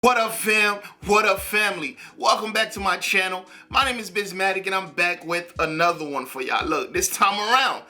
What up, fam? What up, family? Welcome back to my channel. My name is Bizmatik and I'm back with another one for y'all. Look, this time around,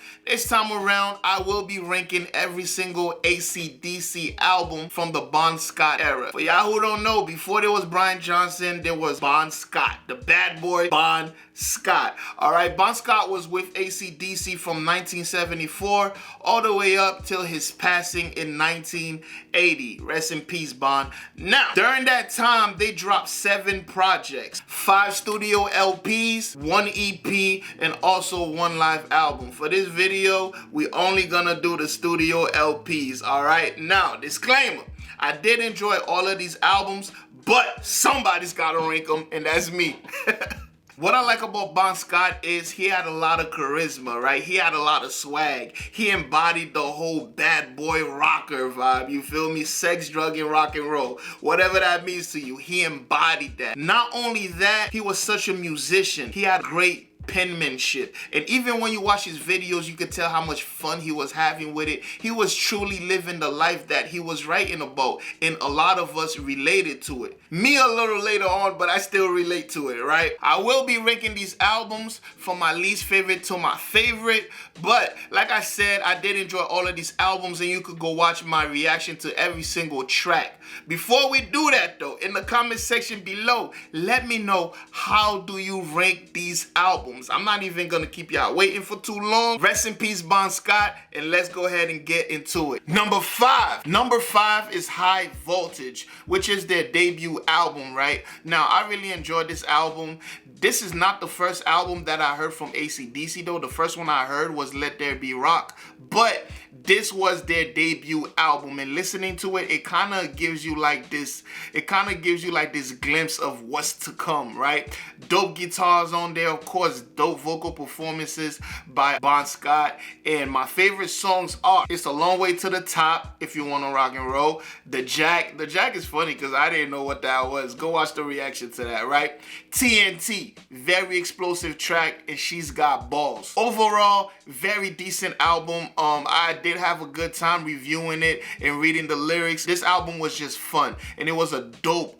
I will be ranking every single ACDC album from the Bon Scott era. For y'all who don't know, before there was Brian Johnson, there was Bon Scott, the bad boy Bon Scott. All right, Bon Scott was with ACDC from 1974 all the way up till his passing in 1980. Rest in peace, Bon. Now, during that time, they dropped 7 projects, 5 studio LPs, 1 EP, and also 1 live album. For this video, we only gonna do the studio LPs, all right? Now, disclaimer, I did enjoy all of these albums, but somebody's gotta rank them, and that's me. What I like about Bon Scott is he had a lot of charisma, right? He had a lot of swag. He embodied the whole bad boy rocker vibe, you feel me? Sex, drug, and rock and roll. Whatever that means to you, he embodied that. Not only that, he was such a musician. He had great penmanship, and even when you watch his videos, you could tell how much fun he was having with it. He was truly living the life that he was writing about, and a lot of us related to it. Me a little later on, but I still relate to it, right? I will be ranking these albums from my least favorite to my favorite, but like I said, I did enjoy all of these albums, and you could go watch my reaction to every single track. Before we do that though, in the comment section below, let me know, how do you rank these albums? I'm not even gonna keep y'all waiting for too long. Rest in peace, Bon Scott, and let's go ahead and get into it. Number 5 is High Voltage, which is their debut album, right? Now, I really enjoyed this album. This is not the first album that I heard from ACDC though. The first one I heard was Let There Be Rock, but this was their debut album, and listening to it, it kind of gives you like this glimpse of what's to come, right? Dope guitars on there, of course, dope vocal performances by Bon Scott, and my favorite songs are It's a Long Way to the Top, If You Want to Rock and Roll, The Jack is funny because I didn't know what that was. Go watch the reaction to that, right? T.N.T, very explosive track, and She's Got Balls. Overall, very decent album. I did have a good time reviewing it and reading the lyrics. This album was just fun, and it was a dope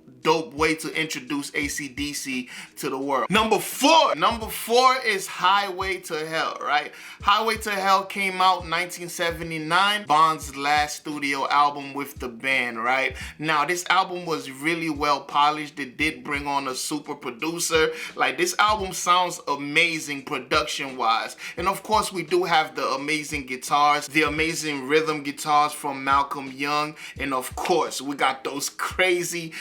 way to introduce ACDC to the world. Number 4 is Highway to Hell, right? Highway to Hell came out 1979, Bon's last studio album with the band, right? Now, this album was really well polished. It did bring on a super producer. Like, this album sounds amazing production-wise. And of course, we do have the amazing guitars, the amazing rhythm guitars from Malcolm Young, and of course, we got those crazy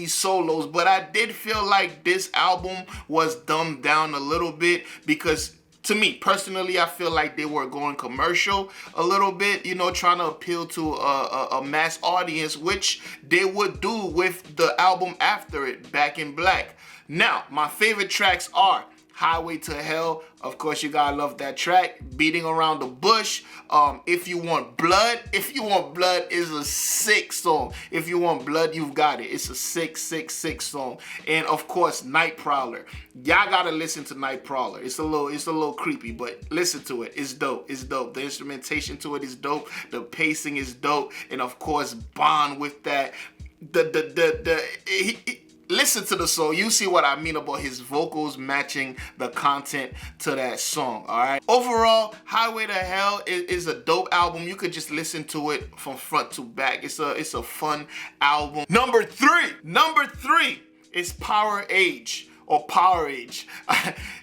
solos. But I did feel like this album was dumbed down a little bit because, to me personally, I feel like they were going commercial a little bit, you know, trying to appeal to a mass audience, which they would do with the album after it, Back in Black. Now, my favorite tracks are Highway to Hell, of course, you gotta love that track. Beating Around the Bush, If You Want Blood is a sick song. If You Want Blood, you've got it. It's a sick song. And of course, Night Prowler. Y'all gotta listen to Night Prowler. It's a little creepy, but listen to it. It's dope. The instrumentation to it is dope. The pacing is dope, and of course, Bon with that. Listen to the song, you see what I mean about his vocals matching the content to that song, all right? Overall, Highway to Hell is a dope album. You could just listen to it from front to back. It's a fun album. Number 3 is Powerage or Powerage.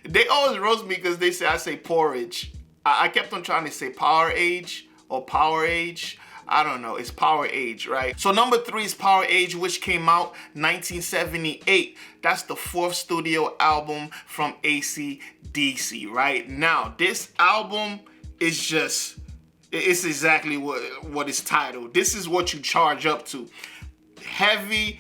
They always roast me because they say I say porridge. I kept on trying to say Powerage or Powerage. I don't know, it's Powerage, right? So number 3 is Powerage, which came out 1978. That's the 4th studio album from ACDC, right? Now, this album is just, it's exactly what it's titled. This is what you charge up to. Heavy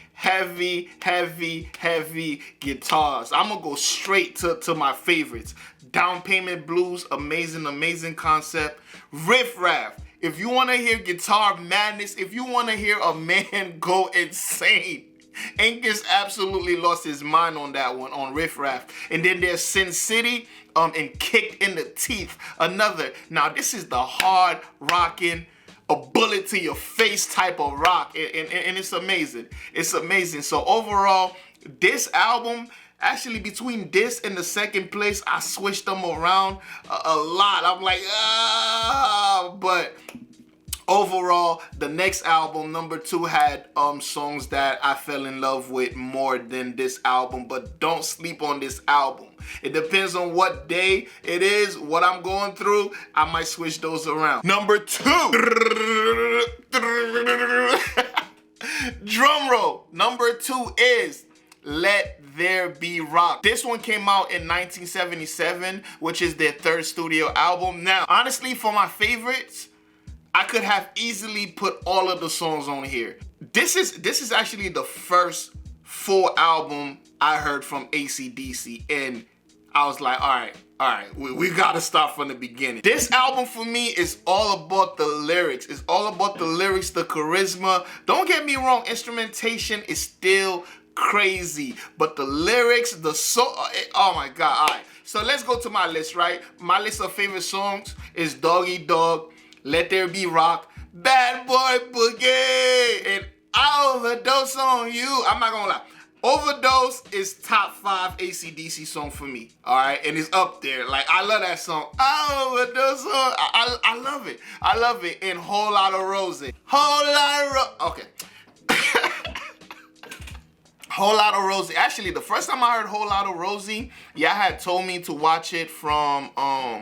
guitars. I'm gonna go straight to my favorites. Down Payment Blues, amazing concept. Riff Raff. If you want to hear guitar madness, if you want to hear a man go insane, Angus absolutely lost his mind on that one, on Riff Raff. And then there's Sin City and Kicked in the Teeth, another. Now, this is the hard rocking a bullet to your face type of rock, and it's amazing. It's amazing. So overall, this album, actually between this and the second place, I switched them around a lot. I'm like, but overall, the next album, number 2, had songs that I fell in love with more than this album. But don't sleep on this album. It depends on what day it is, what I'm going through. I might switch those around. Number 2. Drum roll. Number 2 is Let There Be Rock. This one came out in 1977, which is their 3rd studio album. Now, honestly, for my favorites, I could have easily put all of the songs on here. This is actually the first full album I heard from ACDC, and I was like, all right, we gotta start from the beginning. This album for me is all about the lyrics. It's all about the lyrics, the charisma. Don't get me wrong, instrumentation is still crazy, but the lyrics, the song, oh my God. All right, so let's go to my list, right? My list of favorite songs is Doggy Dog, Let There Be Rock, Bad Boy Boogie, and I Overdose on You. I'm not gonna lie. Overdose is top 5 ACDC song for me, all right? And it's up there. Like, I love that song. I Overdose on, I love it. I love it. And Whole Lot of Rosie. Okay. Whole Lot of Rosie. Actually, the first time I heard Whole Lot of Rosie, y'all had told me to watch it from,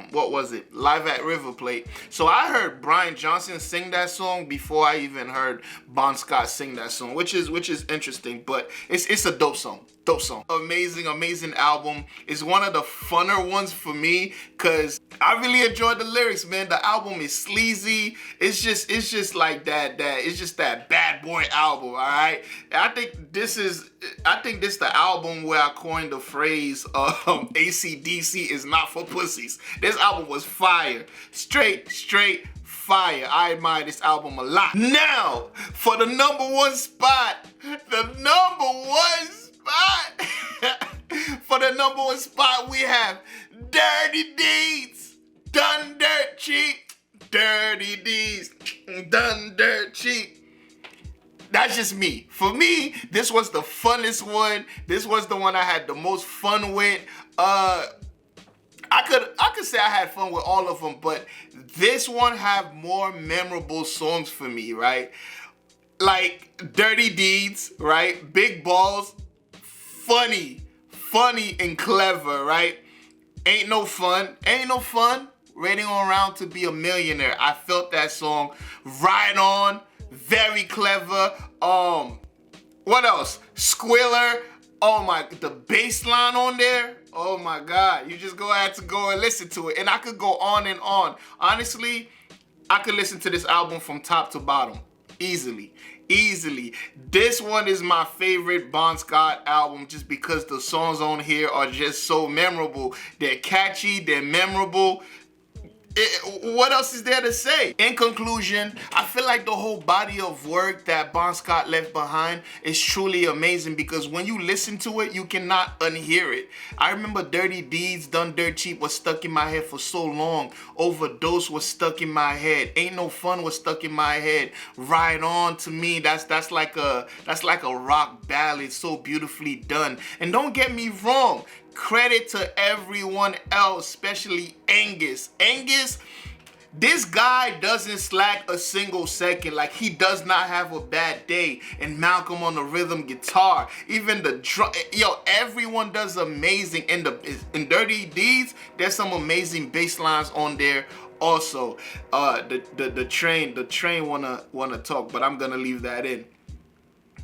what was it? Live at River Plate. So I heard Brian Johnson sing that song before I even heard Bon Scott sing that song, which is interesting, but it's a dope song. Dope song. Amazing album. It's one of the funner ones for me because I really enjoyed the lyrics, man. The album is sleazy. It's just like that. It's just that bad boy album, all right? I think this is the album where I coined the phrase ACDC is not for pussies. This album was fire. Straight fire. I admire this album a lot. Now, for the number 1 spot, for the number 1 spot, we have Dirty Deeds, Done Dirt Cheap. Dirty Deeds, Done Dirt Cheap. That's just me. For me, this was the funnest one. This was the one I had the most fun with. I could say I had fun with all of them, but this one have more memorable songs for me, right? Like Dirty Deeds, right? Big Balls, funny and clever, right? Ain't no fun. Waiting around to be a millionaire. I felt that song. Ride On, very clever. What else? Squiller. Oh my, the bass line on there. Oh my God. You just have to go and listen to it. And I could go on and on. Honestly, I could listen to this album from top to bottom. Easily. This one is my favorite Bon Scott album just because the songs on here are just so memorable. They're catchy, they're memorable. What else is there to say? In conclusion, I feel like the whole body of work that Bon Scott left behind is truly amazing because when you listen to it, you cannot unhear it. I remember Dirty Deeds, Done Dirt Cheap was stuck in my head for so long. Overdose was stuck in my head. Ain't No Fun was stuck in my head. Ride On, to me, that's like a rock ballad, so beautifully done. And don't get me wrong, credit to everyone else, especially Angus. This guy doesn't slack a single second. Like, he does not have a bad day. And Malcolm on the rhythm guitar, even the drum, everyone does amazing. In Dirty Deeds, there's some amazing bass lines on there. Also, the train wanna talk, but I'm gonna leave that in.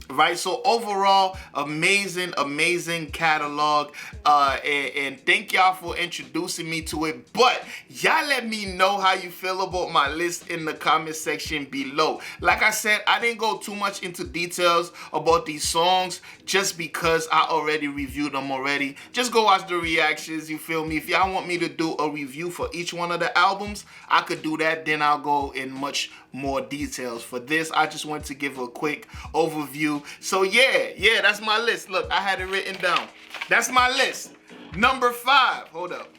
Right, so overall, amazing catalog, and thank y'all for introducing me to it. But y'all let me know how you feel about my list in the comment section below. Like I said, I didn't go too much into details about these songs just because I already reviewed them already. Just go watch the reactions, you feel me? If y'all want me to do a review for each one of the albums, I could do that. Then I'll go in much more details. For this, I just want to give a quick overview. So yeah, that's my list. Look, I had it written down. That's my list. Number 5, hold up.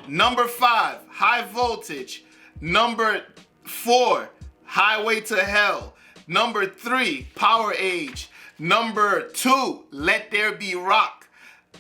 Number 5, High Voltage. Number 4, Highway to Hell. Number 3, Powerage. Number 2, Let There Be Rock.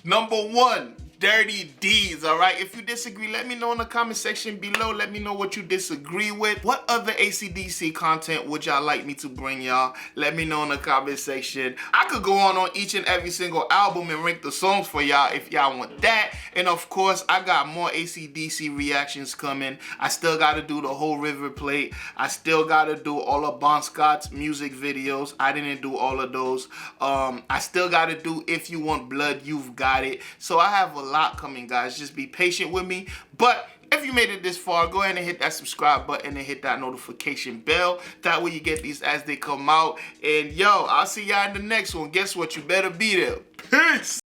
Number 1, Dirty Deeds, all right? If you disagree, let me know in the comment section below. Let me know what you disagree with. What other ACDC content would y'all like me to bring y'all? Let me know in the comment section. I could go on each and every single album and rank the songs for y'all if y'all want that. And of course, I got more ACDC reactions coming. I still got to do the whole River Plate. I still got to do all of Bon Scott's music videos. I didn't do all of those. I still got to do If You Want Blood, You've Got It. So I have a lot coming, guys. Just be patient with me. But if you made it this far, go ahead and hit that subscribe button and hit that notification bell. That way you get these as they come out. And yo, I'll see y'all in the next one. Guess what? You better be there. Peace.